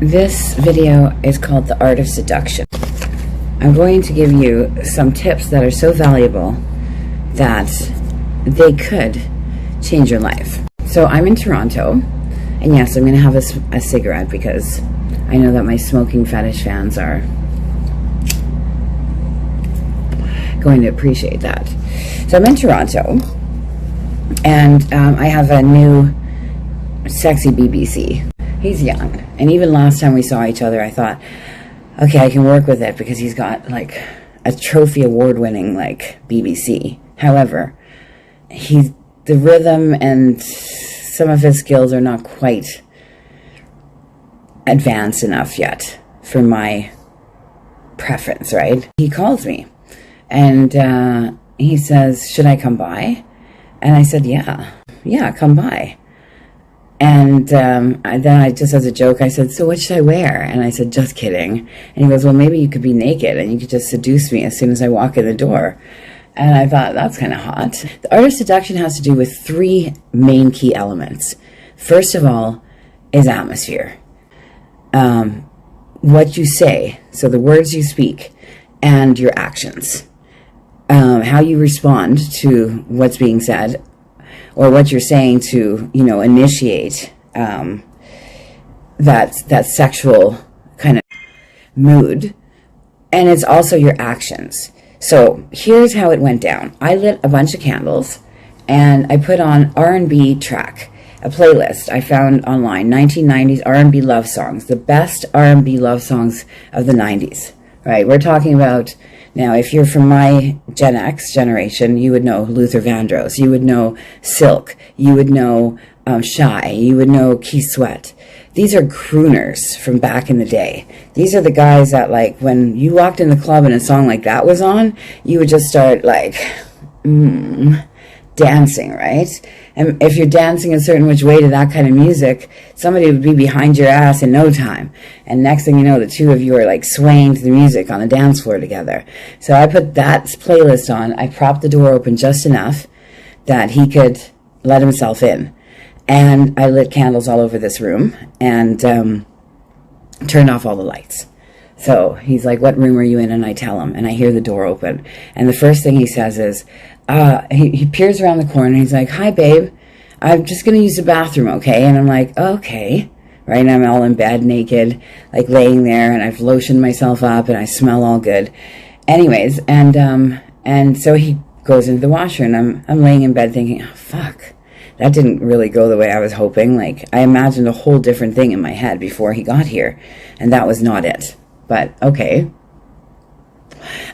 This video is called The Art of Seduction. I'm going to give you some tips that are so valuable that they could change your life. So I'm in Toronto, and yes, I'm going to have a cigarette because I know that my smoking fetish fans are going to appreciate that. So I'm in Toronto, and I have a new sexy BBC. He's young, and even last time we saw each other, I thought, okay, I can work with it because he's got like a trophy award-winning like BBC. However, the rhythm and some of his skills are not quite advanced enough yet for my preference, right? He calls me, and he says, should I come by? And I said, yeah, come by. And then I just, as a joke, I said, so what should I wear? And I said, just kidding. And he goes, well, maybe you could be naked and you could just seduce me as soon as I walk in the door. And I thought, that's kind of hot. The art of seduction has to do with three main key elements. First of all is atmosphere. What you say, so the words you speak, and your actions. How you respond to what's being said, or what you're saying to, initiate that sexual kind of mood. And it's also your actions. So here's how it went down. I lit a bunch of candles, and I put on R&B track, a playlist I found online, 1990s R&B love songs, the best R&B love songs of the 90s, right? We're talking about, now, if you're from my Gen X generation, you would know Luther Vandross, you would know Silk, you would know Shy, you would know Keith Sweat. These are crooners from back in the day. These are the guys that, like, when you walked in the club and a song like that was on, you would just start, like, dancing, right? And if you're dancing a certain which way to that kind of music, somebody would be behind your ass in no time. And next thing you know, the two of you are like swaying to the music on the dance floor together. So I put that playlist on. I propped the door open just enough that he could let himself in. And I lit candles all over this room and turned off all the lights. So he's like, what room are you in? And I tell him, and I hear the door open. And the first thing he says is, he peers around the corner, and he's like, hi, babe, I'm just going to use the bathroom, okay? And I'm like, okay, right? And I'm all in bed, naked, like laying there, and I've lotioned myself up, and I smell all good. Anyways, and so he goes into the washer, and I'm laying in bed thinking, oh, fuck, that didn't really go the way I was hoping. Like, I imagined a whole different thing in my head before he got here, and that was not it. But, okay.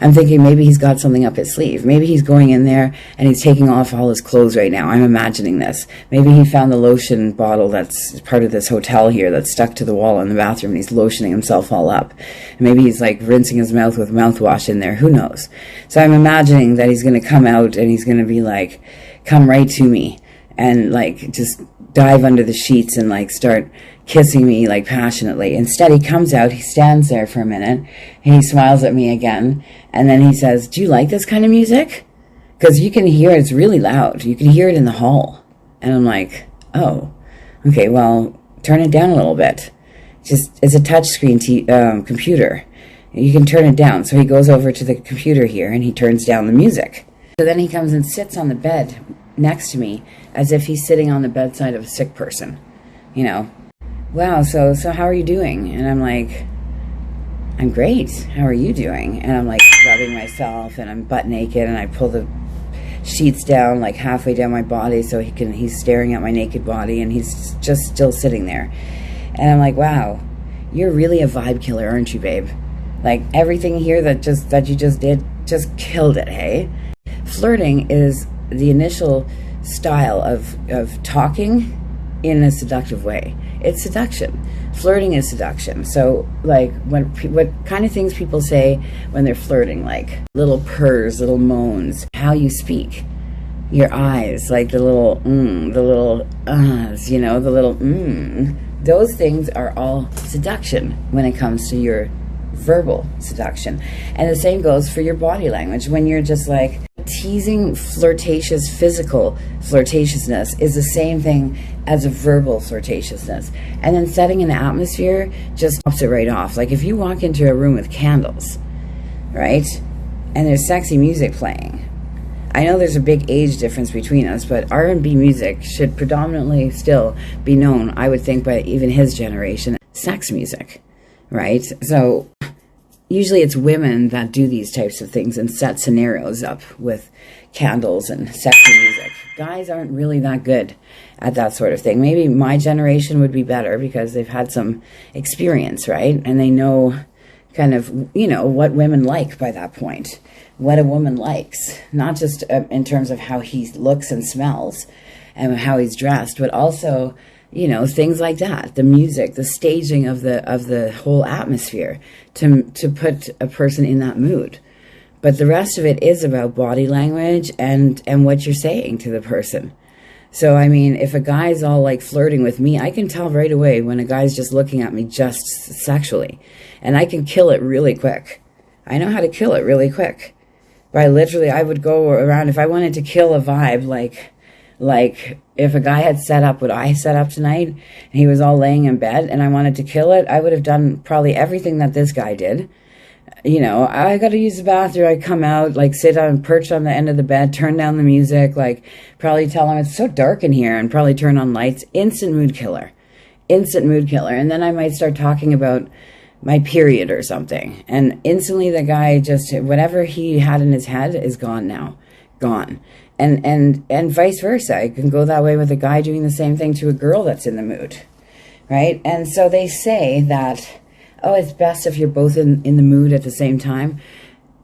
I'm thinking maybe he's got something up his sleeve. Maybe he's going in there and he's taking off all his clothes right now. I'm imagining this. Maybe he found the lotion bottle that's part of this hotel here that's stuck to the wall in the bathroom, and he's lotioning himself all up. And maybe he's like rinsing his mouth with mouthwash in there. Who knows? So I'm imagining that he's going to come out and he's going to be like, come right to me and like just dive under the sheets and like start kissing me like passionately. Instead, he comes out, he stands there for a minute, and he smiles at me again, and then he says, do you like this kind of music? Because you can hear it's really loud. You can hear it in the hall. And I'm like, oh, okay, well, turn it down a little bit. It's a touchscreen computer. You can turn it down. So he goes over to the computer here, and he turns down the music. So then he comes and sits on the bed next to me as if he's sitting on the bedside of a sick person, Wow, so how are you doing? And I'm like, I'm great. How are you doing? And I'm like rubbing myself, and I'm butt naked, and I pull the sheets down like halfway down my body so he's staring at my naked body, and he's just still sitting there. And I'm like, wow, you're really a vibe killer, aren't you, babe? Like everything here that you just did just killed it, hey? Flirting is the initial style of talking in a seductive way. It's seduction. Flirting is seduction. So, like, what kind of things people say when they're flirting, like little purrs, little moans, how you speak, your eyes, like the little the little the little Those things are all seduction when it comes to your verbal seduction. And the same goes for your body language. When you're just like teasing, flirtatious, physical flirtatiousness is the same thing as a verbal flirtatiousness. And then setting an atmosphere just tops it right off. Like if you walk into a room with candles, right, and there's sexy music playing. I know there's a big age difference between us, but R&B music should predominantly still be known, I would think, by even his generation, sex music, right? So usually it's women that do these types of things and set scenarios up with candles and sexy music. Guys aren't really that good at that sort of thing. Maybe my generation would be better because they've had some experience, right? And they know kind of, you know, what women like by that point, what a woman likes, not just in terms of how he looks and smells and how he's dressed, but also, you know, things like that, the music, the staging of the whole atmosphere to put a person in that mood. But the rest of it is about body language and what you're saying to the person. So, I mean, if a guy's all like flirting with me, I can tell right away when a guy's just looking at me just sexually. And I can kill it really quick. I know how to kill it really quick. By literally, I would go around, if I wanted to kill a vibe, like if a guy had set up what I set up tonight, and he was all laying in bed, and I wanted to kill it, I would have done probably everything that this guy did. You know, I got to use the bathroom, I come out, like sit on, perch on the end of the bed, turn down the music, like probably tell him it's so dark in here, and probably turn on lights. Instant mood killer. Instant mood killer. And then I might start talking about my period or something. And instantly the guy just, whatever he had in his head is gone now. Gone. And vice versa. I can go that way with a guy doing the same thing to a girl that's in the mood. Right? And so they say that, oh, it's best if you're both in the mood at the same time.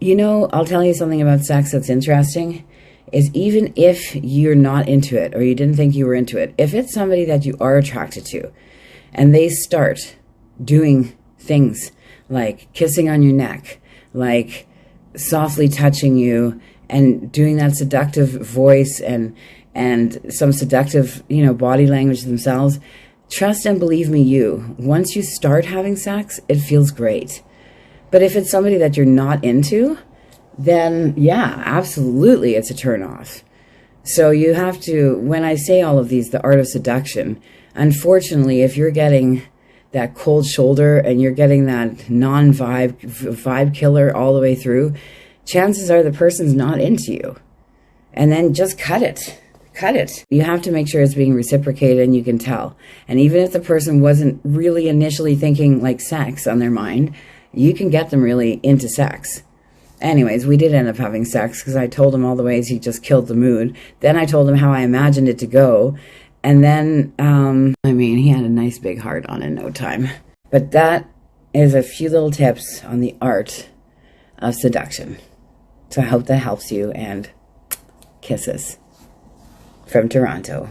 You know, I'll tell you something about sex that's interesting, is even if you're not into it or you didn't think you were into it, if it's somebody that you are attracted to and they start doing things like kissing on your neck, like softly touching you and doing that seductive voice and some seductive, you know, body language themselves, trust and believe me, once you start having sex, it feels great. But if it's somebody that you're not into, then yeah, absolutely it's a turn off. So you have to, when I say all of these, the art of seduction, unfortunately, if you're getting that cold shoulder and you're getting that vibe killer all the way through, chances are the person's not into you. And then just cut it. Cut it. You have to make sure it's being reciprocated and you can tell. And even if the person wasn't really initially thinking like sex on their mind, you can get them really into sex. Anyways, we did end up having sex because I told him all the ways he just killed the mood. Then I told him how I imagined it to go. And then, I mean, he had a nice big heart on in no time. But that is a few little tips on the art of seduction. So I hope that helps you, and kisses from Toronto.